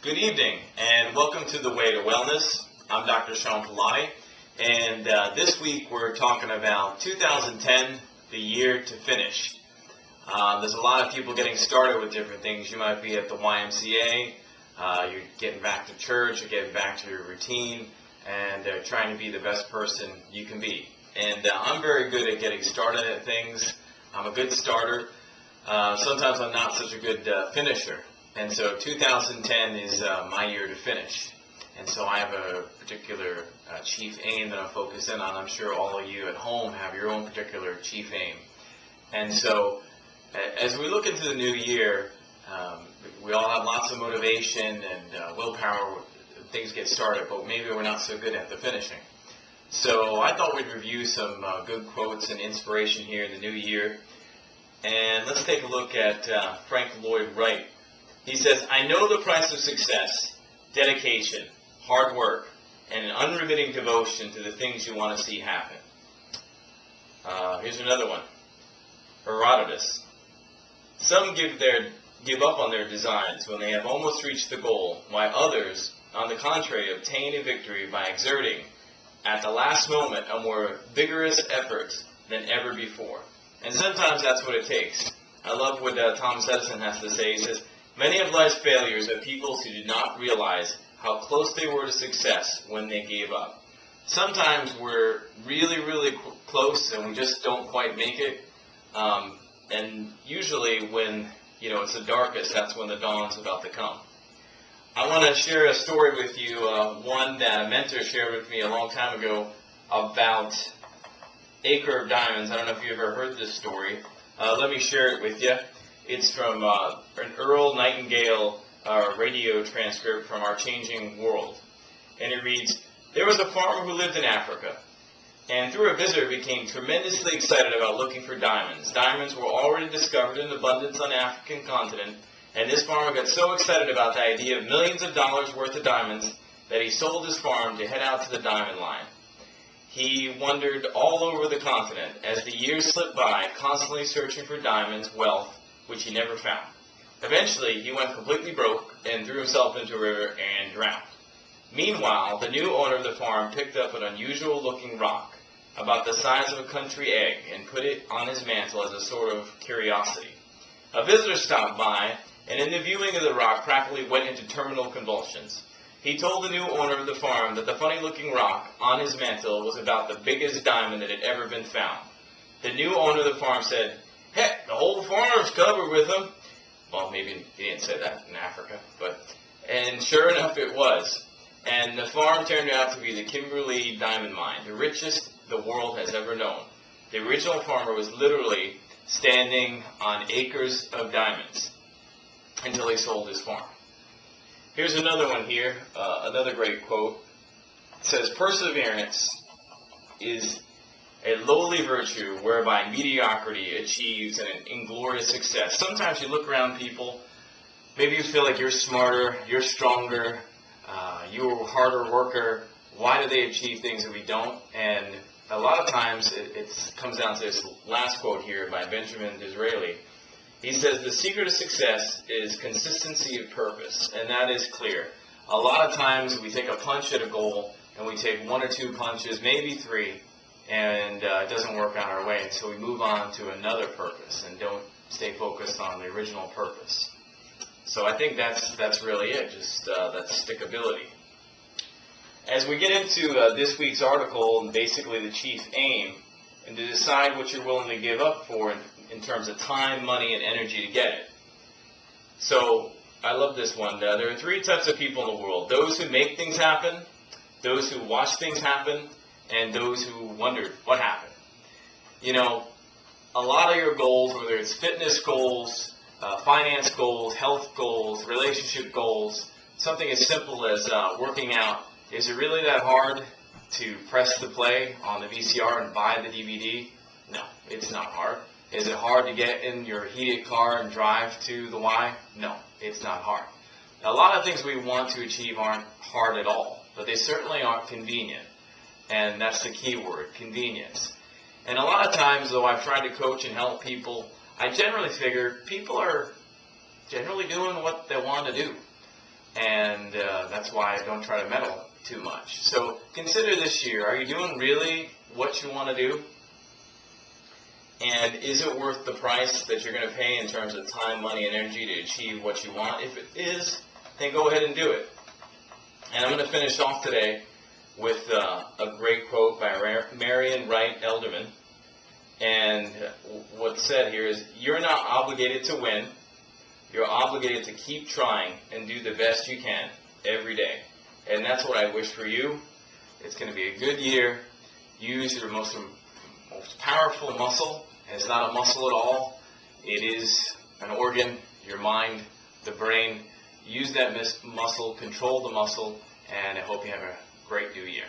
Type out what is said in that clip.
Good evening, and welcome to The Way to Wellness. I'm Dr. Sean Pilati, and this week we're talking about 2010, the year to finish. There's a lot of people getting started with different things. You might be at the YMCA, you're getting back to church, you're getting back to your routine, and trying to be the best person you can be. And I'm very good at getting started at things. I'm a good starter. Sometimes I'm not such a good finisher. And so 2010 is my year to finish. And so I have a particular chief aim that I'm focusing on. I'm sure all of you at home have your own particular chief aim. And so as we look into the new year, we all have lots of motivation and willpower. Things get started, but maybe we're not so good at the finishing. So I thought we'd review some good quotes and inspiration here in the new year. And let's take a look at Frank Lloyd Wright. He says, "I know the price of success, dedication, hard work, and an unremitting devotion to the things you want to see happen." Here's another one. Herodotus. "Some give up on their designs when they have almost reached the goal, while others, on the contrary, obtain a victory by exerting, at the last moment, a more vigorous effort than ever before." And sometimes that's what it takes. I love what Thomas Edison has to say. He says, "Many of life's failures are people who did not realize how close they were to success when they gave up." Sometimes we're really, really close and we just don't quite make it. And usually when it's the darkest, that's when the dawn's about to come. I want to share a story with you, one that a mentor shared with me a long time ago about Acre of Diamonds. I don't know if you've ever heard this story. Let me share it with you. It's from an Earl Nightingale radio transcript from Our Changing World. And it reads, "There was a farmer who lived in Africa, and through a visitor became tremendously excited about looking for diamonds. Diamonds were already discovered in abundance on the African continent, and this farmer got so excited about the idea of millions of dollars worth of diamonds that he sold his farm to head out to the diamond line. He wandered all over the continent as the years slipped by, constantly searching for diamonds, wealth, which he never found. Eventually, he went completely broke and threw himself into a river and drowned. Meanwhile, the new owner of the farm picked up an unusual-looking rock, about the size of a country egg, and put it on his mantle as a sort of curiosity. A visitor stopped by, and in the viewing of the rock, practically went into terminal convulsions. He told the new owner of the farm that the funny-looking rock on his mantle was about the biggest diamond that had ever been found. The new owner of the farm said, 'Heck, the whole farm's covered with them.'" Well, maybe he didn't say that in Africa, and sure enough it was. And the farm turned out to be the Kimberley Diamond Mine, the richest the world has ever known. The original farmer was literally standing on acres of diamonds until he sold his farm. Here's another one here, another great quote. It says, "Perseverance is a lowly virtue whereby mediocrity achieves an inglorious success." Sometimes you look around people, maybe you feel like you're smarter, you're stronger, you're a harder worker. Why do they achieve things that we don't? And a lot of times it comes down to this last quote here by Benjamin Disraeli. He says, "The secret of success is consistency of purpose," and that is clear. A lot of times we take a punch at a goal, and we take one or two punches, maybe three, and it doesn't work out our way, and so we move on to another purpose and don't stay focused on the original purpose. So I think that's really it, just that stickability. As we get into this week's article, and basically the chief aim, and to decide what you're willing to give up for in terms of time, money, and energy to get it. So I love this one. There are three types of people in the world: those who make things happen, those who watch things happen, and those who wondered what happened. A lot of your goals, whether it's fitness goals, finance goals, health goals, relationship goals, something as simple as working out, is it really that hard to press the play on the VCR and buy the DVD? No, it's not hard. Is it hard to get in your heated car and drive to the Y? No, it's not hard. A lot of things we want to achieve aren't hard at all, but they certainly aren't convenient. And that's the key word, convenience. And a lot of times, though I've tried to coach and help people, I generally figure people are generally doing what they want to do. and that's why I don't try to meddle too much. So consider this year, are you doing really what you want to do? And is it worth the price that you're going to pay in terms of time, money, and energy to achieve what you want? If it is, then go ahead and do it. And I'm going to finish off today with a great quote by Marian Wright Elderman. And what's said here is, you're not obligated to win. You're obligated to keep trying and do the best you can every day. And that's what I wish for you. It's going to be a good year. Use your most powerful muscle. It's not a muscle at all. It is an organ, your mind, the brain. Use that muscle, control the muscle, and I hope you have a great new year.